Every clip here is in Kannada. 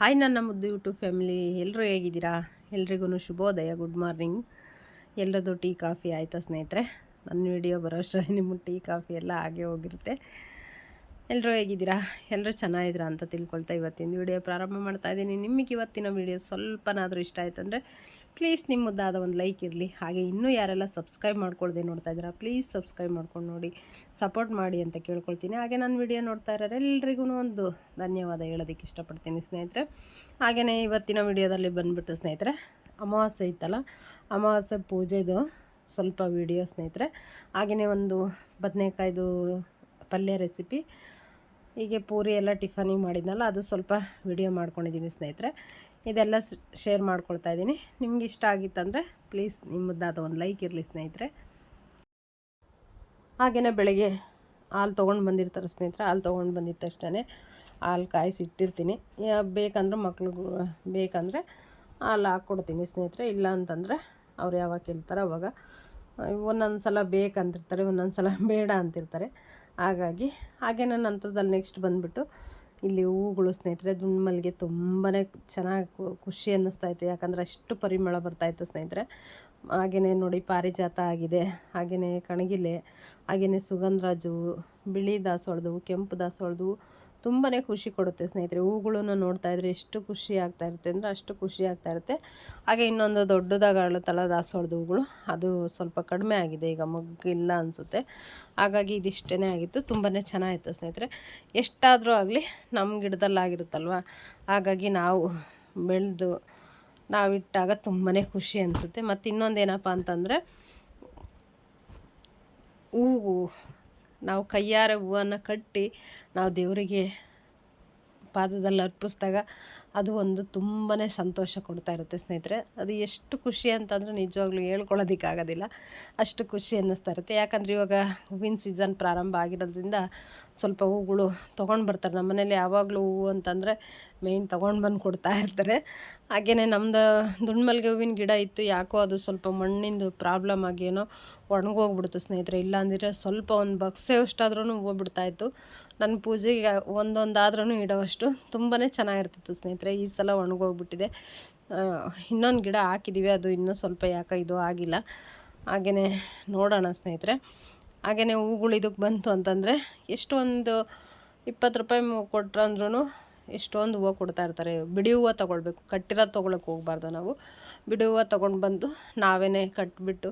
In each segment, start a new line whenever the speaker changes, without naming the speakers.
ಹಾಯ್ ನನ್ನ ಮುದ್ದು ಯೂಟ್ಯೂಬ್ ಫ್ಯಾಮಿಲಿ, ಎಲ್ಲರೂ ಹೇಗಿದ್ದೀರಾ? ಎಲ್ರಿಗೂ ಶುಭೋದಯ, ಗುಡ್ ಮಾರ್ನಿಂಗ್. ಎಲ್ಲರದ್ದು ಟೀ ಕಾಫಿ ಆಯಿತಾ ಸ್ನೇಹಿತರೆ? ನನ್ನ ವಿಡಿಯೋ ಬರೋ ಅಷ್ಟರಲ್ಲಿ ನಿಮ್ಮ ಟೀ ಕಾಫಿ ಎಲ್ಲ ಹಾಗೆ ಹೋಗಿರುತ್ತೆ. ಎಲ್ಲರೂ ಹೇಗಿದ್ದೀರಾ? ಎಲ್ಲರೂ ಚೆನ್ನಾಗಿದ್ದೀರಾ ಅಂತ ತಿಳ್ಕೊಳ್ತಾ ಇವತ್ತಿನ ವಿಡಿಯೋ ಪ್ರಾರಂಭ ಮಾಡ್ತಾಯಿದ್ದೀನಿ. ನಿಮಗೆ ಇವತ್ತಿನ ವಿಡಿಯೋ ಸ್ವಲ್ಪನಾದರೂ ಇಷ್ಟ ಆಯ್ತು ಅಂದರೆ ಪ್ಲೀಸ್ ನಿಮ್ಮ ಮುದ್ದಾದ ಒಂದು ಲೈಕ್ ಇರಲಿ. ಹಾಗೆ ಇನ್ನೂ ಯಾರೆಲ್ಲ ಸಬ್ಸ್ಕ್ರೈಬ್ ಮಾಡ್ಕೊಳ್ದೆ ನೋಡ್ತಾ ಇದ್ದೀರಾ, ಪ್ಲೀಸ್ ಸಬ್ಸ್ಕ್ರೈಬ್ ಮಾಡ್ಕೊಂಡು ನೋಡಿ, ಸಪೋರ್ಟ್ ಮಾಡಿ ಅಂತ ಕೇಳ್ಕೊಳ್ತೀನಿ. ಹಾಗೆ ನನ್ನ ವಿಡಿಯೋ ನೋಡ್ತಾ ಇರೋರು ಎಲ್ರಿಗೂ ಒಂದು ಧನ್ಯವಾದ ಹೇಳೋದಕ್ಕೆ ಇಷ್ಟಪಡ್ತೀನಿ ಸ್ನೇಹಿತರೆ. ಹಾಗೆಯೇ ಇವತ್ತಿನ ವಿಡಿಯೋದಲ್ಲಿ ಬಂದುಬಿಟ್ಟು ಸ್ನೇಹಿತರೆ, ಅಮಾವಾಸ್ಯೆ ಇತ್ತಲ್ಲ, ಅಮಾವಾಸ್ಯೆ ಪೂಜೆದು ಸ್ವಲ್ಪ ವಿಡಿಯೋ ಸ್ನೇಹಿತರೆ. ಹಾಗೆಯೇ ಒಂದು ಬದನೆಕಾಯ್ದು ಪಲ್ಯ ರೆಸಿಪಿ, ಹೀಗೆ ಪೂರಿ ಎಲ್ಲ ಟಿಫನಿಗೆ ಮಾಡಿದ್ನಲ್ಲ ಅದು ಸ್ವಲ್ಪ ವಿಡಿಯೋ ಮಾಡ್ಕೊಂಡಿದ್ದೀನಿ ಸ್ನೇಹಿತರೆ. ಇದೆಲ್ಲ ಶೇರ್ ಮಾಡ್ಕೊಳ್ತಾ ಇದ್ದೀನಿ. ನಿಮ್ಗೆ ಇಷ್ಟ ಆಗಿತ್ತಂದರೆ ಪ್ಲೀಸ್ ನಿಮ್ಮದಾದ ಒಂದು ಲೈಕ್ ಇರಲಿ ಸ್ನೇಹಿತರೆ. ಹಾಗೆಯೇ ಬೆಳಗ್ಗೆ ಹಾಲು ತೊಗೊಂಡು ಬಂದಿರ್ತಾರೆ ಸ್ನೇಹಿತರೆ. ಹಾಲು ತೊಗೊಂಡು ಬಂದಿದ್ದ ತಕ್ಷಣ ಹಾಲು ಕಾಯಿಸಿಟ್ಟಿರ್ತೀನಿ. ಬೇಕಂದ್ರೆ ಮಕ್ಳಿಗೂ ಬೇಕಂದರೆ ಹಾಲು ಹಾಕ್ಕೊಡ್ತೀನಿ ಸ್ನೇಹಿತರೆ. ಇಲ್ಲ ಅಂತಂದರೆ ಅವ್ರು ಯಾವಾಗ ಕೇಳ್ತಾರೆ ಅವಾಗ. ಒಂದೊಂದು ಸಲ ಬೇಕಂತಿರ್ತಾರೆ, ಒಂದೊಂದು ಸಲ ಬೇಡ ಅಂತಿರ್ತಾರೆ. ಹಾಗೆ ನನ್ನ ನಂತರದಲ್ಲಿ ನೆಕ್ಸ್ಟ್ ಬಂದುಬಿಟ್ಟು ಇಲ್ಲಿ ಹೂಗಳು ಸ್ನೇಹಿತರೆ. ದುಂಡು ಮಲ್ಲಿಗೆ ತುಂಬಾ ಚೆನ್ನಾಗಿ ಖುಷಿ ಅನ್ನಿಸ್ತಾಯಿತ್ತು, ಯಾಕಂದರೆ ಅಷ್ಟು ಪರಿಮಳ ಬರ್ತಾಯಿತ್ತು ಸ್ನೇಹಿತರೆ. ಹಾಗೆಯೇ ನೋಡಿ ಪಾರಿಜಾತ ಆಗಿದೆ, ಹಾಗೆಯೇ ಕಣಗಿಲೆ, ಹಾಗೆಯೇ ಸುಗಂಧರಾಜು, ಬಿಳಿ ದಾಸವಾಳದು, ಕೆಂಪು ದಾಸವಾಳದು ತುಂಬಾ ಖುಷಿ ಕೊಡುತ್ತೆ ಸ್ನೇಹಿತರೆ. ಹೂಗಳನ್ನು ನೋಡ್ತಾಯಿದ್ರೆ ಎಷ್ಟು ಖುಷಿ ಆಗ್ತಾಯಿರುತ್ತೆ ಅಂದರೆ ಅಷ್ಟು ಖುಷಿ ಆಗ್ತಾಯಿರುತ್ತೆ. ಹಾಗೆ ಇನ್ನೊಂದು ದೊಡ್ಡದಾಗಿ ಅರಳುತ್ತಲ್ಲ ದಾಸವಾಳದ ಹೂಗಳು, ಅದು ಸ್ವಲ್ಪ ಕಡಿಮೆ ಆಗಿದೆ, ಈಗ ಮೊಗ್ಗಿಲ್ಲ ಅನಿಸುತ್ತೆ. ಹಾಗಾಗಿ ಇದಿಷ್ಟೇ ಆಗಿತ್ತು, ತುಂಬಾ ಚೆನ್ನಾಗಿತ್ತು ಸ್ನೇಹಿತರೆ. ಎಷ್ಟಾದರೂ ಆಗಲಿ ನಮ್ಮ ಗಿಡದಲ್ಲಾಗಿರುತ್ತಲ್ವ, ಹಾಗಾಗಿ ನಾವು ಬೆಳೆದು ನಾವಿಟ್ಟಾಗ ತುಂಬಾ ಖುಷಿ ಅನಿಸುತ್ತೆ. ಮತ್ತು ಇನ್ನೊಂದೇನಪ್ಪ ಅಂತಂದರೆ, ಹೂವು ನಾವು ಕೈಯಾರೆ ಹೂವನ್ನು ಕಟ್ಟಿ ನಾವು ದೇವರಿಗೆ ಪಾದದಲ್ಲಿ ಅರ್ಪಿಸಿದಾಗ ಅದು ಒಂದು ತುಂಬಾ ಸಂತೋಷ ಕೊಡ್ತಾ ಇರುತ್ತೆ ಸ್ನೇಹಿತರೆ. ಅದು ಎಷ್ಟು ಖುಷಿ ಅಂತಂದರೆ ನಿಜವಾಗ್ಲೂ ಹೇಳ್ಕೊಳ್ಳೋದಕ್ಕಾಗೋದಿಲ್ಲ, ಅಷ್ಟು ಖುಷಿ ಅನ್ನಿಸ್ತಾ ಇರುತ್ತೆ. ಯಾಕಂದರೆ ಇವಾಗ ಹೂವಿನ ಸೀಸನ್ ಪ್ರಾರಂಭ ಆಗಿರೋದ್ರಿಂದ ಸ್ವಲ್ಪ ಹೂಗಳು ತೊಗೊಂಡು ಬರ್ತಾರೆ. ನಮ್ಮ ಮನೇಲಿ ಯಾವಾಗಲೂ ಹೂವು ಅಂತಂದರೆ ಮೇಯ್ನ್ ತೊಗೊಂಡು ಬಂದು ಕೊಡ್ತಾ ಇರ್ತಾರೆ. ಹಾಗೆಯೇ ನಮ್ಮದು ದುಂಡು ಮಲ್ಲಿಗೆ ಹೂವಿನ ಗಿಡ ಇತ್ತು, ಯಾಕೋ ಅದು ಸ್ವಲ್ಪ ಮಣ್ಣಿಂದು ಪ್ರಾಬ್ಲಮ್ ಆಗಿ ಏನೋ ಒಣಗೋಗ್ಬಿಡ್ತು ಸ್ನೇಹಿತರೆ. ಇಲ್ಲಾಂದರೆ ಸ್ವಲ್ಪ ಒಂದು ಬಕ್ಸೆ ಅಷ್ಟಾದ್ರೂ ಹೂವು ಬಿಡ್ತಾಯಿತ್ತು. ನನ್ನ ಪೂಜೆಗೆ ಒಂದೊಂದಾದ್ರೂ ಇಡೋವಷ್ಟು ತುಂಬಾ ಚೆನ್ನಾಗಿರ್ತಿತ್ತು ಸ್ನೇಹಿತರೆ. ಈ ಸಲ ಒಣಗೋಗ್ಬಿಟ್ಟಿದೆ. ಇನ್ನೊಂದು ಗಿಡ ಹಾಕಿದ್ದೀವಿ, ಅದು ಇನ್ನೂ ಸ್ವಲ್ಪ ಯಾಕೆ ಇದು ಆಗಿಲ್ಲ. ಹಾಗೆಯೇ ನೋಡೋಣ ಸ್ನೇಹಿತರೆ. ಹಾಗೆಯೇ ಹೂಗಳು ಇದಕ್ಕೆ ಬಂತು ಅಂತಂದರೆ ಎಷ್ಟೊಂದು 20 ರೂಪಾಯಿ ಕೊಟ್ರಂದ್ರೂ ಎಷ್ಟೊಂದು ಹೂವು ಕೊಡ್ತಾ ಇರ್ತಾರೆ. ಬಿಡಿ ಹೂವು ತೊಗೊಳ್ಬೇಕು, ಕಟ್ಟಿರೋದು ತೊಗೊಳಕ್ಕೆ ಹೋಗ್ಬಾರ್ದು ನಾವು. ಬಿಡಿ ಹೂವು ತೊಗೊಂಡು ಬಂದು ನಾವೇ ಕಟ್ಟಿಬಿಟ್ಟು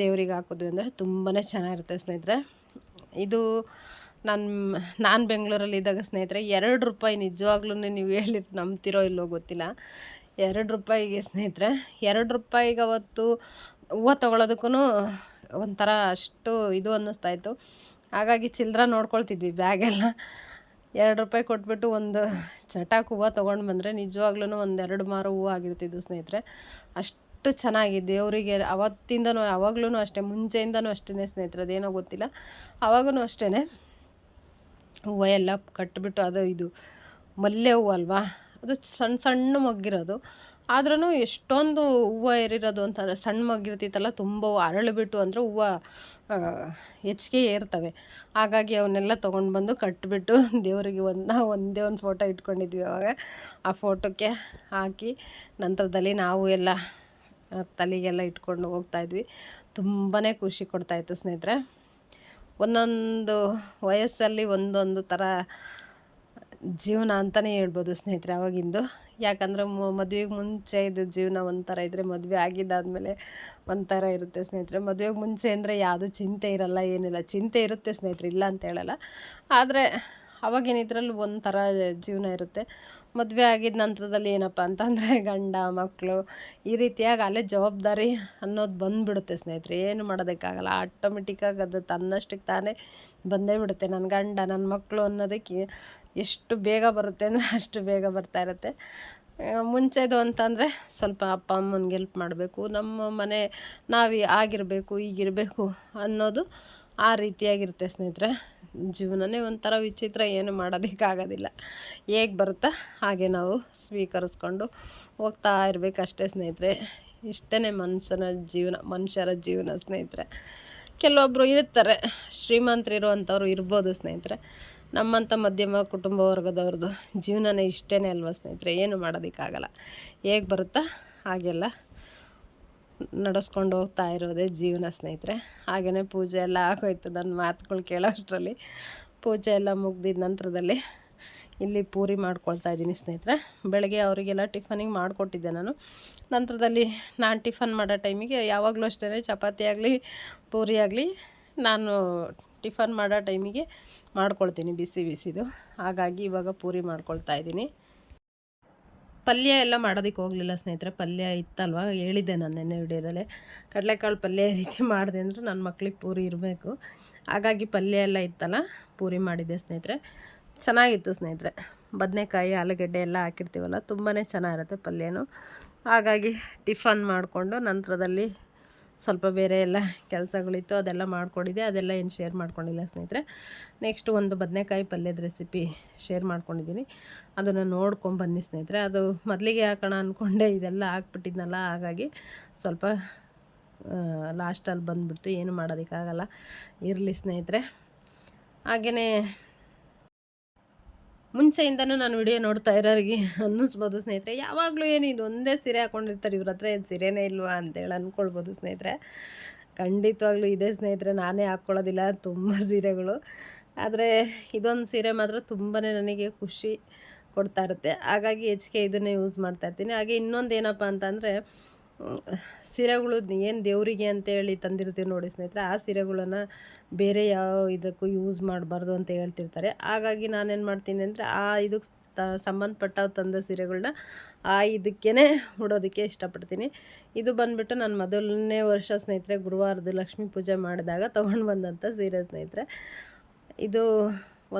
ದೇವ್ರಿಗೆ ಹಾಕೋದು ಅಂದರೆ ತುಂಬಾ ಚೆನ್ನಾಗಿರುತ್ತೆ ಸ್ನೇಹಿತರೆ. ಇದು ನಾನು ಬೆಂಗಳೂರಲ್ಲಿದ್ದಾಗ ಸ್ನೇಹಿತರೆ 2 ರೂಪಾಯಿ, ನಿಜವಾಗ್ಲೂ ನೀವು ಹೇಳಿ ನಂಬ್ತಿರೋ ಇಲ್ಲೋ ಗೊತ್ತಿಲ್ಲ, 2 ರೂಪಾಯಿಗೆ ಸ್ನೇಹಿತರೆ, 2 ರೂಪಾಯಿಗೆ ಅವತ್ತು ಹೂವು ತೊಗೊಳೋದಕ್ಕೂ ಒಂಥರ ಅಷ್ಟು ಇದು ಅನ್ನಿಸ್ತಾಯಿತ್ತು. ಹಾಗಾಗಿ ಚಿಲ್ಲರೆ ನೋಡ್ಕೊಳ್ತಿದ್ವಿ ಬ್ಯಾಗೆಲ್ಲ. 2 ರೂಪಾಯಿ ಕೊಟ್ಬಿಟ್ಟು ಒಂದು ಚಟಾಕು ಹೂವು ತೊಗೊಂಡು ಬಂದರೆ ನಿಜವಾಗ್ಲೂ ಒಂದು 2 ಮಾರು ಹೂವು ಆಗಿರ್ತಿದ್ವು ಸ್ನೇಹಿತರೆ. ಅಷ್ಟು ಚೆನ್ನಾಗಿ ದೇವರಿಗೆ ಅವತ್ತಿಂದನೂ ಯಾವಾಗ್ಲೂ ಅಷ್ಟೇ, ಮುಂಚೆಯಿಂದನೂ ಅಷ್ಟೇ ಸ್ನೇಹಿತರೆ. ಅದೇನೋ ಗೊತ್ತಿಲ್ಲ, ಆವಾಗೂ ಅಷ್ಟೇ ಹೂವು ಎಲ್ಲ ಕಟ್ಟಿಬಿಟ್ಟು, ಅದು ಇದು ಮಲ್ಲೆ ಹೂವು ಅಲ್ವಾ, ಅದು ಸಣ್ಣ ಸಣ್ಣ ಮೊಗ್ಗಿರೋದು, ಆದ್ರೂ ಎಷ್ಟೊಂದು ಹೂವು ಏರಿರೋದು ಅಂತಾರೆ. ಸಣ್ಣ ಮೊಗ್ಗಿರ್ತಿತ್ತಲ್ಲ, ತುಂಬ ಅರಳಿಬಿಟ್ಟು ಅಂದರೆ ಹೂವು ಹೆಚ್ಚಿಗೆ ಏರ್ತವೆ. ಹಾಗಾಗಿ ಅವನ್ನೆಲ್ಲ ತೊಗೊಂಡು ಬಂದು ಕಟ್ಟಿಬಿಟ್ಟು ದೇವರಿಗೆ ಒಂದೇ ಒಂದು ಫೋಟೋ ಇಟ್ಕೊಂಡಿದ್ವಿ ಅವಾಗ. ಆ ಫೋಟೋಕ್ಕೆ ಹಾಕಿ ನಂತರದಲ್ಲಿ ನಾವು ಎಲ್ಲ ತಲೆಗೆಲ್ಲ ಇಟ್ಕೊಂಡು ಹೋಗ್ತಾಯಿದ್ವಿ. ತುಂಬಾ ಖುಷಿ ಕೊಡ್ತಾಯಿತ್ತು ಸ್ನೇಹಿತರೆ. ಒಂದೊಂದು ವಯಸ್ಸಲ್ಲಿ ಒಂದೊಂದು ಥರ ಜೀವನ ಅಂತಲೇ ಹೇಳ್ಬೋದು ಸ್ನೇಹಿತರೆ ಅವಾಗಿಂದು. ಯಾಕಂದರೆ ಮದುವೆಗೆ ಮುಂಚೆ ಇದು ಜೀವನ ಒಂಥರ ಇದ್ದರೆ, ಮದುವೆ ಆಗಿದ್ದಾದಮೇಲೆ ಒಂಥರ ಇರುತ್ತೆ ಸ್ನೇಹಿತರೆ. ಮದುವೆಗೆ ಮುಂಚೆ ಅಂದರೆ ಯಾವುದೂ ಚಿಂತೆ ಇರಲ್ಲ, ಏನಿಲ್ಲ. ಚಿಂತೆ ಇರುತ್ತೆ ಸ್ನೇಹಿತರೆ, ಇಲ್ಲ ಅಂತ ಹೇಳಲ್ಲ. ಆದರೆ ಅವಾಗಿನ ಇದರಲ್ಲಿ ಒಂಥರ ಜೀವನ ಇರುತ್ತೆ. ಮದುವೆ ಆಗಿದ್ದ ನಂತರದಲ್ಲಿ ಏನಪ್ಪ ಅಂತಂದರೆ ಗಂಡ ಮಕ್ಕಳು ಈ ರೀತಿಯಾಗಿ ಅಲ್ಲೇ ಜವಾಬ್ದಾರಿ ಅನ್ನೋದು ಬಂದುಬಿಡುತ್ತೆ ಸ್ನೇಹಿತರೆ. ಏನು ಮಾಡೋದಕ್ಕಾಗಲ್ಲ, ಆಟೋಮೆಟಿಕ್ಕಾಗಿ ಅದು ತನ್ನಷ್ಟಕ್ಕೆ ತಾನೇ ಬಂದೇ ಬಿಡುತ್ತೆ. ನನ್ನ ಗಂಡ ನನ್ನ ಮಕ್ಕಳು ಅನ್ನೋದಕ್ಕೆ ಎಷ್ಟು ಬೇಗ ಬರುತ್ತೆ ಅಂದರೆ ಅಷ್ಟು ಬೇಗ ಬರ್ತಾ ಇರುತ್ತೆ. ಮುಂಚೆದು ಅಂತಂದರೆ ಸ್ವಲ್ಪ ಅಪ್ಪ ಅಮ್ಮನಿಗೆ ಹೆಲ್ಪ್ ಮಾಡಬೇಕು, ನಮ್ಮ ಮನೆ ನಾವು ಆಗಿರಬೇಕು, ಈಗಿರಬೇಕು ಅನ್ನೋದು ಆ ರೀತಿಯಾಗಿರುತ್ತೆ ಸ್ನೇಹಿತರೆ. ಜೀವನನೇ ಒಂಥರ ವಿಚಿತ್ರ, ಏನು ಮಾಡೋದಕ್ಕಾಗೋದಿಲ್ಲ. ಹೇಗೆ ಬರುತ್ತಾ ಹಾಗೆ ನಾವು ಸ್ವೀಕರಿಸ್ಕೊಂಡು ಹೋಗ್ತಾ ಇರಬೇಕಷ್ಟೇ ಸ್ನೇಹಿತರೆ. ಇಷ್ಟೇ ಮನುಷ್ಯರ ಜೀವನ ಸ್ನೇಹಿತರೆ. ಕೆಲವೊಬ್ಬರು ಇರ್ತಾರೆ, ಶ್ರೀಮಂತರು ಇರುವಂಥವ್ರು ಇರ್ಬೋದು ಸ್ನೇಹಿತರೆ. ನಮ್ಮಂಥ ಮಧ್ಯಮ ಕುಟುಂಬ ವರ್ಗದವ್ರದ್ದು ಜೀವನನೇ ಇಷ್ಟೇ ಅಲ್ವಾ ಸ್ನೇಹಿತರೆ. ಏನು ಮಾಡೋದಕ್ಕಾಗಲ್ಲ, ಹೇಗೆ ಬರುತ್ತಾ ಹಾಗೆಲ್ಲ ನಡೆಸ್ಕೊಂಡು ಹೋಗ್ತಾ ಇರೋದೇ ಜೀವನ ಸ್ನೇಹಿತರೆ. ಹಾಗೆಯೇ ಪೂಜೆ ಎಲ್ಲ ಆಗೋಯ್ತು. ನನ್ನ ಮಾತುಗಳು ಕೇಳೋ ಅಷ್ಟರಲ್ಲಿ ಪೂಜೆ ಎಲ್ಲ ಮುಗ್ದಿದ್ದ ನಂತರದಲ್ಲಿ ಇಲ್ಲಿ ಪೂರಿ ಮಾಡ್ಕೊಳ್ತಾ ಇದ್ದೀನಿ ಸ್ನೇಹಿತರೆ. ಬೆಳಗ್ಗೆ ಅವರಿಗೆಲ್ಲ ಟಿಫನಿಗೆ ಮಾಡಿಕೊಟ್ಟಿದ್ದೆ ನಾನು. ನಂತರದಲ್ಲಿ ನಾನು ಟಿಫನ್ ಮಾಡೋ ಟೈಮಿಗೆ ಯಾವಾಗಲೂ ಅಷ್ಟೇ ಚಪಾತಿ ಆಗಲಿ ಪೂರಿ ಆಗಲಿ ನಾನು ಟಿಫನ್ ಮಾಡೋ ಟೈಮಿಗೆ ಮಾಡ್ಕೊಳ್ತೀನಿ ಬಿಸಿ ಬಿಸಿದು. ಹಾಗಾಗಿ ಇವಾಗ ಪೂರಿ ಮಾಡ್ಕೊಳ್ತಾ ಇದ್ದೀನಿ. ಪಲ್ಯ ಎಲ್ಲ ಮಾಡೋದಕ್ಕೆ ಹೋಗಲಿಲ್ಲ ಸ್ನೇಹಿತರೆ. ಪಲ್ಯ ಇತ್ತಲ್ವ, ಹೇಳಿದ್ದೆ ನಾನು ನೆನ್ನೆ ವಿಡಿಯೋದಲ್ಲೇ. ಕಡಲೆಕಾಳು ಪಲ್ಯ ರೀತಿ ಮಾಡಿದೆ ಅಂದ್ರೆ ನನ್ನ ಮಕ್ಳಿಗೆ ಪೂರಿ ಇರಬೇಕು. ಹಾಗಾಗಿ ಪಲ್ಯ ಎಲ್ಲ ಇತ್ತಲ್ಲ, ಪೂರಿ ಮಾಡಿದ್ದೆ ಸ್ನೇಹಿತರೆ. ಚೆನ್ನಾಗಿತ್ತು ಸ್ನೇಹಿತರೆ. ಬದನೆಕಾಯಿ ಆಲೂಗಡ್ಡೆ ಎಲ್ಲ ಹಾಕಿರ್ತೀವಲ್ಲ, ತುಂಬಾ ಚೆನ್ನಾಗಿರುತ್ತೆ ಪಲ್ಯನೂ. ಹಾಗಾಗಿ ಟಿಫನ್ ಮಾಡಿಕೊಂಡು ನಂತರದಲ್ಲಿ ಸ್ವಲ್ಪ ಬೇರೆ ಎಲ್ಲ ಕೆಲಸಗಳಿತ್ತು, ಅದೆಲ್ಲ ಮಾಡ್ಕೊಂಡಿದ್ದೆ. ಅದೆಲ್ಲ ಏನು ಶೇರ್ ಮಾಡ್ಕೊಂಡಿಲ್ಲ ಸ್ನೇಹಿತರೆ. ನೆಕ್ಸ್ಟ್ ಒಂದು ಬದನೆಕಾಯಿ ಪಲ್ಯದ ರೆಸಿಪಿ ಶೇರ್ ಮಾಡ್ಕೊಂಡಿದ್ದೀನಿ, ಅದನ್ನು ನೋಡ್ಕೊಂಬನ್ನಿ ಸ್ನೇಹಿತರೆ. ಅದು ಮೊದಲಿಗೆ ಹಾಕೋಣ ಅಂದ್ಕೊಂಡೆ, ಇದೆಲ್ಲ ಹಾಕ್ಬಿಟ್ಟಿದ್ನಲ್ಲ, ಹಾಗಾಗಿ ಸ್ವಲ್ಪ ಲಾಸ್ಟಲ್ಲಿ ಬಂದುಬಿಡ್ತು. ಏನು ಮಾಡೋದಕ್ಕಾಗಲ್ಲ, ಇರಲಿ ಸ್ನೇಹಿತರೆ. ಹಾಗೆಯೇ ಮುಂಚೆಯಿಂದನೂ ನಾನು ವಿಡಿಯೋ ನೋಡ್ತಾ ಇರೋರಿಗೆ ಅನ್ನಿಸ್ಬೋದು ಸ್ನೇಹಿತರೆ, ಯಾವಾಗಲೂ ಏನು ಇದು ಒಂದೇ ಸೀರೆ ಹಾಕ್ಕೊಂಡಿರ್ತಾರೆ, ಇವ್ರ ಹತ್ರ ಏನು ಸೀರೆನೇ ಇಲ್ವಾ ಅಂತೇಳಿ ಅಂದ್ಕೊಳ್ಬೋದು ಸ್ನೇಹಿತರೆ. ಖಂಡಿತವಾಗ್ಲೂ ಇದೆ ಸ್ನೇಹಿತರೆ, ನಾನೇ ಹಾಕ್ಕೊಳ್ಳೋದಿಲ್ಲ ತುಂಬ ಸೀರೆಗಳು. ಆದರೆ ಇದೊಂದು ಸೀರೆ ಮಾತ್ರ ತುಂಬಾ ನನಗೆ ಖುಷಿ ಕೊಡ್ತಾ ಇರುತ್ತೆ. ಹಾಗಾಗಿ ಹೆಚ್ಚಿಗೆ ಇದನ್ನೇ ಯೂಸ್ ಮಾಡ್ತಾಯಿರ್ತೀನಿ. ಹಾಗೆ ಇನ್ನೊಂದು ಏನಪ್ಪ ಅಂತಂದರೆ, ಸೀರೆಗಳು ಏನು ದೇವರಿಗೆ ಅಂತೇಳಿ ತಂದಿರ್ತೀವಿ ನೋಡಿ ಸ್ನೇಹಿತರೆ, ಆ ಸೀರೆಗಳನ್ನು ಬೇರೆ ಯಾವ ಇದಕ್ಕೂ ಯೂಸ್ ಮಾಡಬಾರ್ದು ಅಂತ ಹೇಳ್ತಿರ್ತಾರೆ. ಹಾಗಾಗಿ ನಾನೇನು ಮಾಡ್ತೀನಿ ಅಂದರೆ, ಆ ಇದಕ್ಕೆ ಸಂಬಂಧಪಟ್ಟ ತಂದ ಸೀರೆಗಳನ್ನ ಆ ಇದಕ್ಕೇ ಉಡೋದಕ್ಕೆ ಇಷ್ಟಪಡ್ತೀನಿ. ಇದು ಬಂದುಬಿಟ್ಟು ನಾನು ಮೊದಲನೇ ವರ್ಷ ಸ್ನೇಹಿತರೆ, ಗುರುವಾರದ ಲಕ್ಷ್ಮೀ ಪೂಜೆ ಮಾಡಿದಾಗ ತೊಗೊಂಡು ಬಂದಂಥ ಸೀರೆ ಸ್ನೇಹಿತರೆ. ಇದು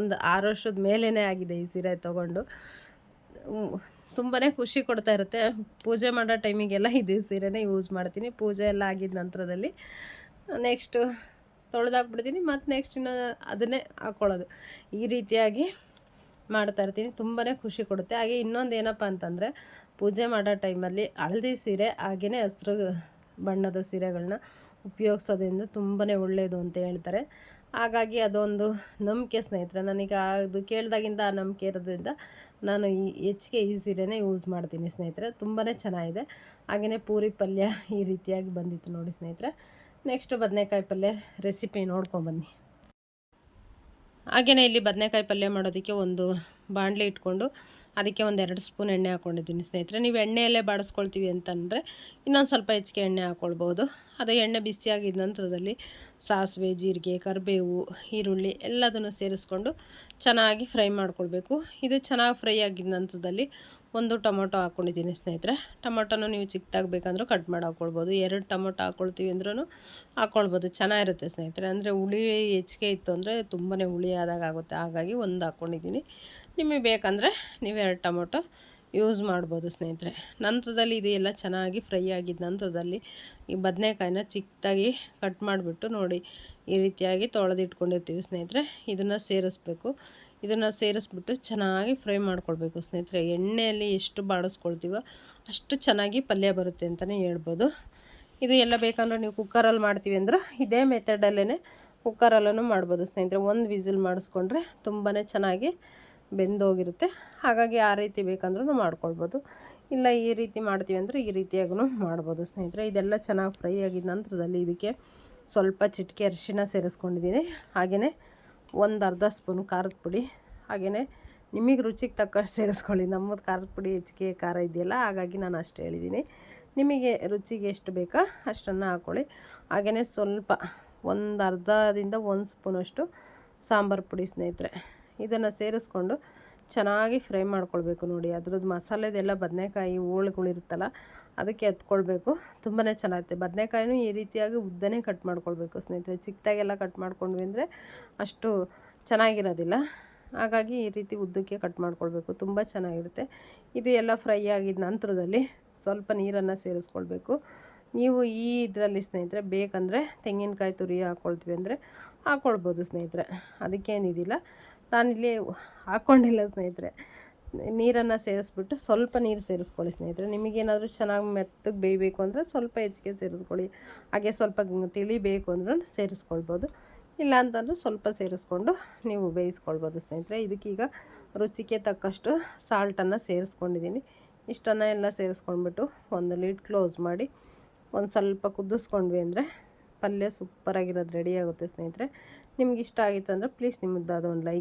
ಒಂದು 6 ವರ್ಷದ ಮೇಲೇ ಆಗಿದೆ ಈ ಸೀರೆ ತೊಗೊಂಡು. ತುಂಬಾ ಖುಷಿ ಕೊಡ್ತಾ ಇರುತ್ತೆ. ಪೂಜೆ ಮಾಡೋ ಟೈಮಿಗೆಲ್ಲ ಇದು ಸೀರೆನೇ ಯೂಸ್ ಮಾಡ್ತೀನಿ. ಪೂಜೆ ಎಲ್ಲ ಆಗಿದ್ದ ನಂತರದಲ್ಲಿ ನೆಕ್ಸ್ಟು ತೊಳೆದಾಕ್ಬಿಡ್ತೀನಿ, ಮತ್ತು ನೆಕ್ಸ್ಟ್ ಇನ್ನು ಅದನ್ನೇ ಹಾಕ್ಕೊಳ್ಳೋದು. ಈ ರೀತಿಯಾಗಿ ಮಾಡ್ತಾಯಿರ್ತೀನಿ. ತುಂಬಾ ಖುಷಿ ಕೊಡುತ್ತೆ. ಹಾಗೆ ಇನ್ನೊಂದು ಏನಪ್ಪ ಅಂತಂದರೆ, ಪೂಜೆ ಮಾಡೋ ಟೈಮಲ್ಲಿ ಹಳದಿ ಸೀರೆ ಹಾಗೆಯೇ ಹಸ್ರು ಬಣ್ಣದ ಸೀರೆಗಳನ್ನ ಉಪಯೋಗಿಸೋದ್ರಿಂದ ತುಂಬಾ ಒಳ್ಳೆಯದು ಅಂತ ಹೇಳ್ತಾರೆ. ಹಾಗಾಗಿ ಅದೊಂದು ನಂಬಿಕೆ ಸ್ನೇಹಿತರೆ. ನನಗೆ ಅದು ಕೇಳಿದಾಗಿಂದ ಆ ನಂಬಿಕೆ ಇರೋದ್ರಿಂದ ನಾನು ಹೆಚ್ಚಿಗೆ ಈ ಸೀರೆನೇ ಯೂಸ್ ಮಾಡ್ತೀನಿ ಸ್ನೇಹಿತರೆ. ತುಂಬಾ ಚೆನ್ನಾಗಿದೆ. ಹಾಗೆಯೇ ಪೂರಿ ಪಲ್ಯ ಈ ರೀತಿಯಾಗಿ ಬಂದಿತ್ತು ನೋಡಿ ಸ್ನೇಹಿತರೆ. ನೆಕ್ಸ್ಟು ಬದನೆಕಾಯಿ ಪಲ್ಯ ರೆಸಿಪಿ ನೋಡ್ಕೊಂಬನ್ನಿ. ಹಾಗೆಯೇ ಇಲ್ಲಿ ಬದನೆಕಾಯಿ ಪಲ್ಯ ಮಾಡೋದಕ್ಕೆ ಒಂದು ಬಾಣಲೆ ಇಟ್ಕೊಂಡು ಅದಕ್ಕೆ ಒಂದು 2 ಸ್ಪೂನ್ ಎಣ್ಣೆ ಹಾಕ್ಕೊಂಡಿದ್ದೀನಿ ಸ್ನೇಹಿತರೆ. ನೀವು ಎಣ್ಣೆಯಲ್ಲೇ ಬಾಡಿಸ್ಕೊಳ್ತೀವಿ ಅಂತಂದರೆ ಇನ್ನೊಂದು ಸ್ವಲ್ಪ ಹೆಚ್ಚಿಗೆ ಎಣ್ಣೆ ಹಾಕ್ಕೊಳ್ಬೋದು. ಅದು ಎಣ್ಣೆ ಬಿಸಿಯಾಗಿದ್ದ ನಂತರದಲ್ಲಿ ಸಾಸಿವೆ, ಜೀರಿಗೆ, ಕರಿಬೇವು, ಈರುಳ್ಳಿ ಎಲ್ಲದನ್ನು ಸೇರಿಸ್ಕೊಂಡು ಚೆನ್ನಾಗಿ ಫ್ರೈ ಮಾಡ್ಕೊಳ್ಬೇಕು. ಇದು ಚೆನ್ನಾಗಿ ಫ್ರೈ ಆಗಿದ್ದ ನಂತರದಲ್ಲಿ ಒಂದು ಟೊಮೊಟೊ ಹಾಕ್ಕೊಂಡಿದ್ದೀನಿ ಸ್ನೇಹಿತರೆ. ಟೊಮೊಟೊನ ನೀವು ಚಿಕ್ಕದಾಗಿ ಬೇಕಂದ್ರೂ ಕಟ್ ಮಾಡಿ ಹಾಕ್ಕೊಳ್ಬೋದು. 2 ಟೊಮೊಟೊ ಹಾಕ್ಕೊಳ್ತೀವಿ ಅಂದ್ರೂ ಹಾಕ್ಕೊಳ್ಬೋದು, ಚೆನ್ನಾಗಿರುತ್ತೆ ಸ್ನೇಹಿತರೆ. ಅಂದರೆ ಹುಳಿ ಹೆಚ್ಚಿಗೆ ಇತ್ತು ಅಂದರೆ ತುಂಬಾ ಹುಳಿ ಆದಾಗ ಆಗುತ್ತೆ. ಹಾಗಾಗಿ ಒಂದು ಹಾಕ್ಕೊಂಡಿದ್ದೀನಿ. ನಿಮಗೆ ಬೇಕಂದರೆ ನೀವು 2 ಟೊಮೊಟೊ ಯೂಸ್ ಮಾಡ್ಬೋದು ಸ್ನೇಹಿತರೆ. ನಂತರದಲ್ಲಿ ಇದು ಎಲ್ಲ ಚೆನ್ನಾಗಿ ಫ್ರೈ ಆಗಿದ್ದ ನಂತರದಲ್ಲಿ ಈ ಬದನೆಕಾಯಿನ ಚಿಕ್ಕದಾಗಿ ಕಟ್ ಮಾಡಿಬಿಟ್ಟು ನೋಡಿ ಈ ರೀತಿಯಾಗಿ ತೊಳೆದಿಟ್ಕೊಂಡಿರ್ತೀವಿ ಸ್ನೇಹಿತರೆ. ಇದನ್ನು ಸೇರಿಸ್ಬೇಕು. ಇದನ್ನು ಸೇರಿಸ್ಬಿಟ್ಟು ಚೆನ್ನಾಗಿ ಫ್ರೈ ಮಾಡ್ಕೊಳ್ಬೇಕು ಸ್ನೇಹಿತರೆ. ಎಣ್ಣೆಯಲ್ಲಿ ಎಷ್ಟು ಬಾಡಿಸ್ಕೊಳ್ತೀವೋ ಅಷ್ಟು ಚೆನ್ನಾಗಿ ಪಲ್ಯ ಬರುತ್ತೆ ಅಂತಲೇ ಹೇಳ್ಬೋದು. ಇದು ಎಲ್ಲ ಬೇಕಂದ್ರೆ ನೀವು ಕುಕ್ಕರಲ್ಲಿ ಮಾಡ್ತೀವಿ ಅಂದ್ರೆ ಇದೇ ಮೆಥಡಲ್ಲೇ ಕುಕ್ಕರಲ್ಲೂ ಮಾಡ್ಬೋದು ಸ್ನೇಹಿತರೆ. ಒಂದು ವಿಸಿಲ್ ಮಾಡಿಸ್ಕೊಂಡ್ರೆ ತುಂಬಾ ಚೆನ್ನಾಗಿ ಬೆಂದೋಗಿರುತ್ತೆ. ಹಾಗಾಗಿ ಆ ರೀತಿ ಬೇಕಂದ್ರೂ ಮಾಡ್ಕೊಳ್ಬೋದು. ಇಲ್ಲ ಈ ರೀತಿ ಮಾಡ್ತೀವಿ ಅಂದರೆ ಈ ರೀತಿಯಾಗೂ ಮಾಡ್ಬೋದು ಸ್ನೇಹಿತರೆ. ಇದೆಲ್ಲ ಚೆನ್ನಾಗಿ ಫ್ರೈ ಆಗಿದ ನಂತರದಲ್ಲಿ ಇದಕ್ಕೆ ಸ್ವಲ್ಪ ಚಿಟಿಕೆ ಅರಿಶಿಣ ಸೇರಿಸ್ಕೊಂಡಿದ್ದೀನಿ. ಹಾಗೆಯೇ ಒಂದು ಅರ್ಧ ಸ್ಪೂನ್ ಖಾರದ ಪುಡಿ, ಹಾಗೆಯೇ ನಿಮಗೆ ರುಚಿಗೆ ತಕ್ಕಷ್ಟು ಸೇರಿಸ್ಕೊಳ್ಳಿ. ನಮ್ಮದು ಖಾರದ ಪುಡಿ ಹೆಚ್ಚಿಗೆ ಖಾರ ಇದೆಯಲ್ಲ, ಹಾಗಾಗಿ ನಾನು ಅಷ್ಟು ಹೇಳಿದ್ದೀನಿ. ನಿಮಗೆ ರುಚಿಗೆ ಎಷ್ಟು ಬೇಕೋ ಅಷ್ಟನ್ನು ಹಾಕ್ಕೊಳ್ಳಿ. ಹಾಗೆಯೇ ಸ್ವಲ್ಪ ಒಂದು ಅರ್ಧದಿಂದ 1 ಸ್ಪೂನಷ್ಟು ಸಾಂಬಾರು ಪುಡಿ ಸ್ನೇಹಿತರೆ. ಇದನ್ನು ಸೇರಿಸ್ಕೊಂಡು ಚೆನ್ನಾಗಿ ಫ್ರೈ ಮಾಡ್ಕೊಳ್ಬೇಕು. ನೋಡಿ ಅದ್ರದ್ದು ಮಸಾಲೆದೆಲ್ಲ ಬದನೆಕಾಯಿ ಹೋಳುಗಳಿರುತ್ತಲ್ಲ ಅದಕ್ಕೆ ಎತ್ಕೊಳ್ಬೇಕು. ತುಂಬಾ ಚೆನ್ನಾಗಿರುತ್ತೆ. ಬದನೆಕಾಯಿನೂ ಈ ರೀತಿಯಾಗಿ ಉದ್ದನೇ ಕಟ್ ಮಾಡ್ಕೊಳ್ಬೇಕು ಸ್ನೇಹಿತರೆ. ಚಿಕ್ಕದಾಗೆಲ್ಲ ಕಟ್ ಮಾಡ್ಕೊಂಡ್ವಿ ಅಂದರೆ ಅಷ್ಟು ಚೆನ್ನಾಗಿರೋದಿಲ್ಲ. ಹಾಗಾಗಿ ಈ ರೀತಿ ಉದ್ದಕ್ಕೆ ಕಟ್ ಮಾಡ್ಕೊಳ್ಬೇಕು, ತುಂಬ ಚೆನ್ನಾಗಿರುತ್ತೆ. ಇದು ಎಲ್ಲ ಫ್ರೈ ಆಗಿದ ನಂತರದಲ್ಲಿ ಸ್ವಲ್ಪ ನೀರನ್ನು ಸೇರಿಸ್ಕೊಳ್ಬೇಕು. ನೀವು ಈ ಇದರಲ್ಲಿ ಸ್ನೇಹಿತರೆ ಬೇಕಂದರೆ ತೆಂಗಿನಕಾಯಿ ತುರಿ ಹಾಕ್ಕೊಳ್ತೀವಿ ಅಂದರೆ ಹಾಕ್ಕೊಳ್ಬೋದು ಸ್ನೇಹಿತರೆ, ಅದಕ್ಕೇನಿದಿಲ್ಲ. ನಾನಿಲ್ಲಿ ಹಾಕ್ಕೊಂಡಿಲ್ಲ ಸ್ನೇಹಿತರೆ. ನೀರನ್ನು ಸೇರಿಸ್ಬಿಟ್ಟು ಸ್ವಲ್ಪ ನೀರು ಸೇರಿಸ್ಕೊಳ್ಳಿ ಸ್ನೇಹಿತರೆ. ನಿಮಗೇನಾದರೂ ಚೆನ್ನಾಗಿ ಮೆತ್ತಗೆ ಬೇಯಬೇಕು ಅಂದರೆ ಸ್ವಲ್ಪ ಹೆಚ್ಚಿಗೆ ಸೇರಿಸ್ಕೊಳ್ಳಿ. ಹಾಗೆ ಸ್ವಲ್ಪ ತಿಳಿಬೇಕು ಅಂದ್ರೂ ಸೇರಿಸ್ಕೊಳ್ಬೋದು. ಇಲ್ಲ ಅಂತಂದರೆ ಸ್ವಲ್ಪ ಸೇರಿಸ್ಕೊಂಡು ನೀವು ಬೇಯಿಸ್ಕೊಳ್ಬೋದು ಸ್ನೇಹಿತರೆ. ಇದಕ್ಕೀಗ ರುಚಿಗೆ ತಕ್ಕಷ್ಟು ಸಾಲ್ಟನ್ನು ಸೇರಿಸ್ಕೊಂಡಿದ್ದೀನಿ. ಇಷ್ಟನ್ನು ಎಲ್ಲ ಸೇರಿಸ್ಕೊಂಡ್ಬಿಟ್ಟು ಒಂದು ಲಿಡ್ ಕ್ಲೋಸ್ ಮಾಡಿ ಒಂದು ಸ್ವಲ್ಪ ಕುದಿಸ್ಕೊಂಡ್ವಿ ಅಂದರೆ ಪಲ್ಯ ಸೂಪರಾಗಿರೋದು ರೆಡಿ ಆಗುತ್ತೆ ಸ್ನೇಹಿತರೆ. ನಿಮ್ಗೆ ಇಷ್ಟ ಆಗಿತ್ತು ಅಂದರೆ ಪ್ಲೀಸ್ ನಿಮ್ಮದಾದ ಒಂದು ಲೈಕ್